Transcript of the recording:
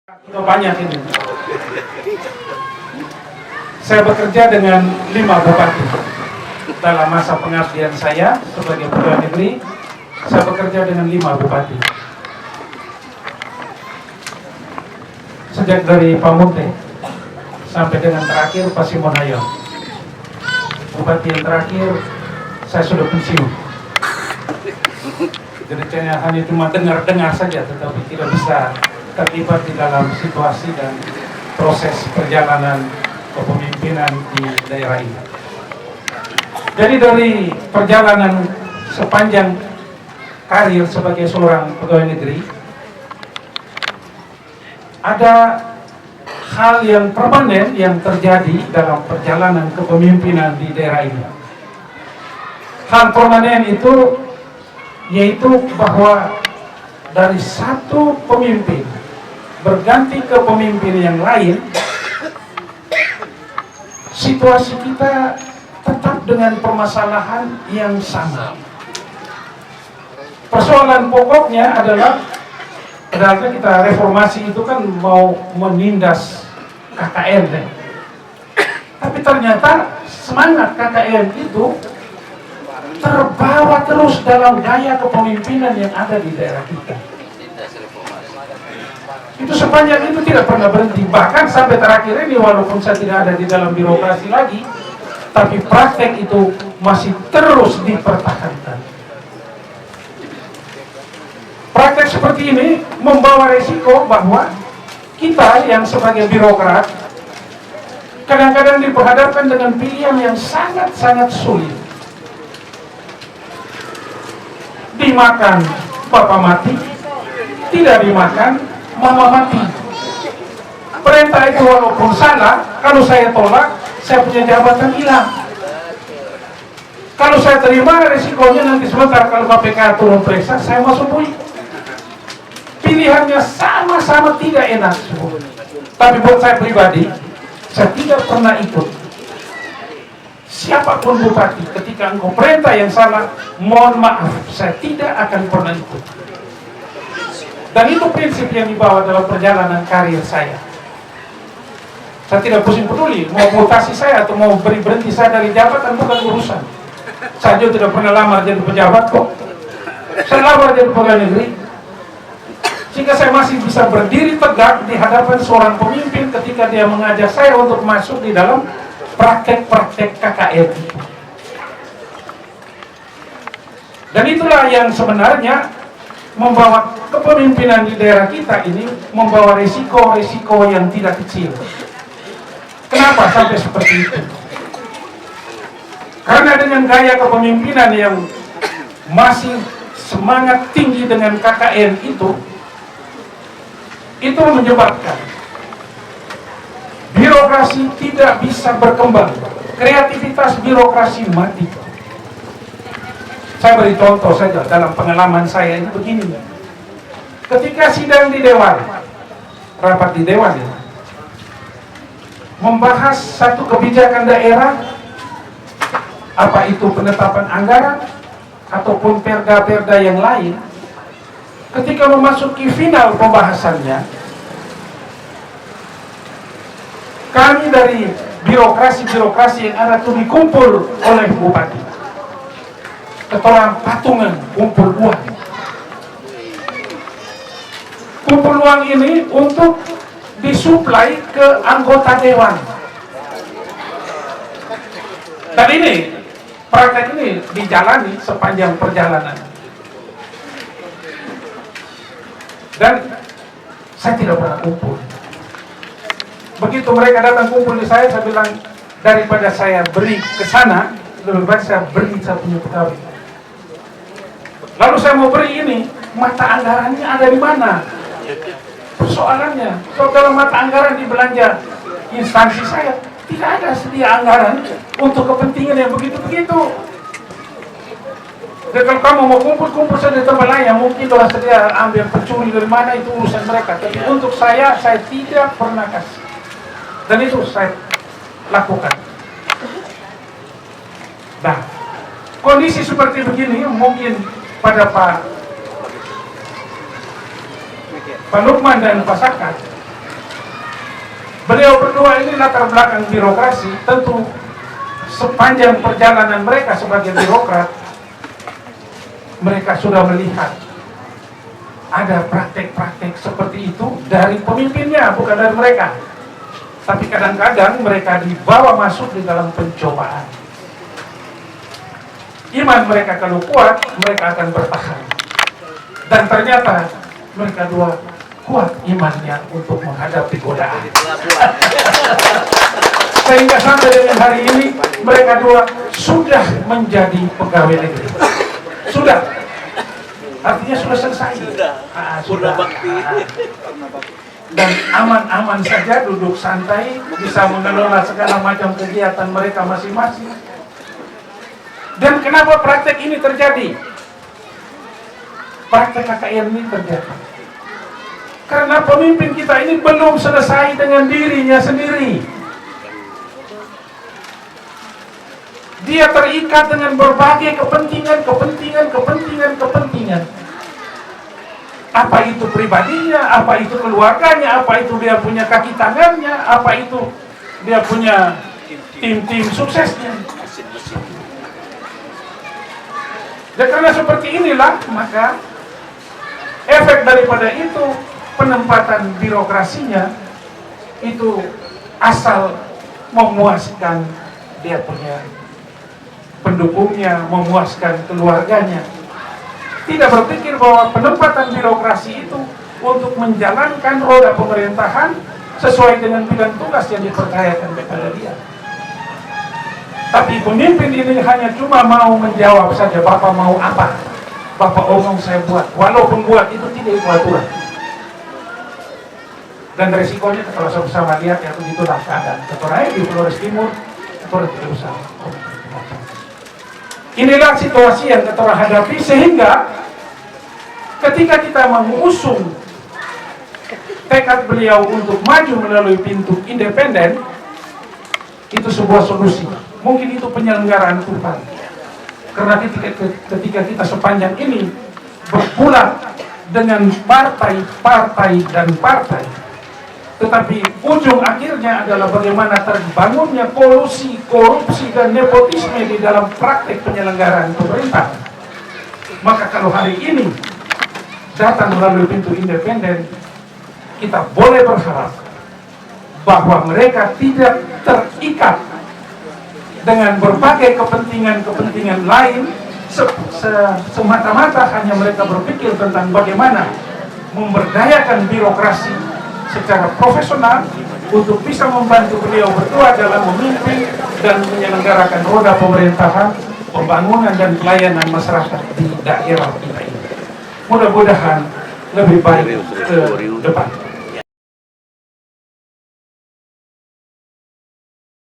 Banyak ini. Saya bekerja dengan 5 bupati. Dalam masa pengabdian saya sebagai pegawai negeri, saya bekerja dengan 5 bupati. Sejak dari Pamunte sampai dengan terakhir Pasimonayon. Bupati yang terakhir saya sudah pensiun. Jadi saya hanya cuma dengar-dengar saja, tetapi tidak bisa terlibat di dalam situasi dan proses perjalanan kepemimpinan di daerah ini. Jadi dari perjalanan sepanjang karir sebagai seorang pegawai negeri, ada hal yang permanen yang terjadi dalam perjalanan kepemimpinan di daerah ini. Hal permanen itu yaitu bahwa dari satu pemimpin berganti ke pemimpin yang lain, situasi kita tetap dengan permasalahan yang sama. Persoalan pokoknya adalah kita reformasi itu kan mau menindas KKN, tapi ternyata semangat KKN itu terbawa terus dalam gaya kepemimpinan yang ada di daerah kita. Itu sepanjang itu tidak pernah berhenti. Bahkan sampai terakhir ini, walaupun saya tidak ada di dalam birokrasi lagi, tapi praktek itu masih terus dipertahankan. Praktek seperti ini membawa resiko bahwa kita yang sebagai birokrat kadang-kadang diperhadapkan dengan pilihan yang sangat-sangat sulit. Dimakan bapak mati, tidak dimakan mama mati. Perintah itu walaupun salah, kalau saya tolak, saya punya jabatan hilang. Kalau saya terima, resikonya nanti sebentar kalau KPK turun periksa, saya masuk bui. Pilihannya sama-sama tidak enak. Tapi buat saya pribadi, saya tidak pernah ikut. Siapapun bupati, ketika engkau perintah yang salah, mohon maaf, saya tidak akan pernah ikut. Dan itu prinsip yang dibawa dalam perjalanan karir saya. Saya tidak pusing peduli, mau mutasi saya atau mau berhenti saya dari jabatan bukan urusan. Saya juga tidak pernah lamar jadi pejabat kok. Saya lamar jadi pegawai negeri. Sehingga saya masih bisa berdiri tegak di hadapan seorang pemimpin ketika dia mengajak saya untuk masuk di dalam praktek-praktek KKN. Dan itulah yang sebenarnya membawa kepemimpinan di daerah kita ini membawa resiko-resiko yang tidak kecil. Kenapa sampai seperti itu? Karena dengan gaya kepemimpinan yang masih semangat tinggi dengan KKN itu menyebabkan birokrasi tidak bisa berkembang, kreativitas birokrasi mati. Saya beri contoh saja dalam pengalaman saya ini begini. Ketika sidang di Dewan, rapat di Dewan ya, membahas satu kebijakan daerah, apa itu penetapan anggaran ataupun perda-perda yang lain, ketika memasuki final pembahasannya, kami dari birokrasi-birokrasi yang ada itu dikumpul oleh bupati. Ketua patungan kumpul uang. Kumpul uang ini untuk disuplai ke anggota dewan. Dan ini, praktek ini dijalani sepanjang perjalanan. Dan saya tidak pernah kumpul. Begitu mereka datang kumpul di saya bilang, daripada saya beri ke sana, lebih baik saya beri saya punya pegawai. Lalu saya mau beri ini, mata anggarannya ada di mana? Persoalannya, kalau mata anggaran di belanja instansi saya, tidak ada sedia anggaran untuk kepentingan yang begitu-begitu. Dan kalau kamu mau kumpul saja di tempat lain, mungkin kalau sedia ambil pencuri dari mana, itu urusan mereka. Tapi untuk saya tidak pernah kasih. Dan itu saya lakukan. Nah, kondisi seperti begini mungkin pada Pak Lukman dan Pak Sakat Beliau berdua ini latar belakang birokrasi, tentu sepanjang perjalanan mereka sebagai birokrat, mereka sudah melihat ada praktek-praktek seperti itu dari pemimpinnya, bukan dari mereka. Tapi kadang-kadang mereka dibawa masuk di dalam pencobaan. Iman mereka kalau kuat, mereka akan bertahan. Dan ternyata mereka dua kuat imannya untuk menghadapi godaan. Sehingga sampai dengan hari ini mereka dua sudah menjadi pegawai negeri. Sudah. Artinya sudah selesai. Sudah. Dan aman-aman saja, duduk santai, bisa mengelola segala macam kegiatan mereka masing-masing. Dan kenapa praktek ini terjadi? Praktek KKN ini terjadi karena pemimpin kita ini belum selesai dengan dirinya sendiri. Dia terikat dengan berbagai kepentingan. Apa itu pribadinya, apa itu keluarganya, apa itu dia punya kaki tangannya, apa itu dia punya tim-tim suksesnya. Dan karena seperti inilah, maka efek daripada itu, penempatan birokrasinya itu asal memuaskan dia punya pendukungnya, memuaskan keluarganya. Tidak berpikir bahwa penempatan birokrasi itu untuk menjalankan roda pemerintahan sesuai dengan bidang tugas yang dipercayakan kepada dia. Tapi pemimpin ini hanya cuma mau menjawab saja, Bapak mau apa? Bapak omong saya buat, walaupun buat itu tidak itu aturan. Dan resikonya kalau sama-sama lihat ya begitulah keadaan. Ketoranya di Flores Timur, ketoranya tidak usah. Inilah situasi yang ketora hadapi, sehingga ketika kita mengusung tekad beliau untuk maju melalui pintu independen, itu sebuah solusi. Mungkin itu penyelenggaraan Tuhan. Karena ketika kita sepanjang ini berpulang dengan partai, tetapi ujung akhirnya adalah bagaimana terbangunnya kolusi, korupsi, dan nepotisme di dalam praktek penyelenggaraan pemerintah. Maka kalau hari ini datang melalui pintu independen, kita boleh berharap bahwa mereka tidak terikat dengan berbagai kepentingan lain, semata-mata hanya mereka berpikir tentang bagaimana memberdayakan birokrasi secara profesional untuk bisa membantu beliau berdua dalam memimpin dan menyelenggarakan roda pemerintahan, pembangunan dan pelayanan masyarakat di daerah kita ini. Mudah-mudahan lebih baik ke depan.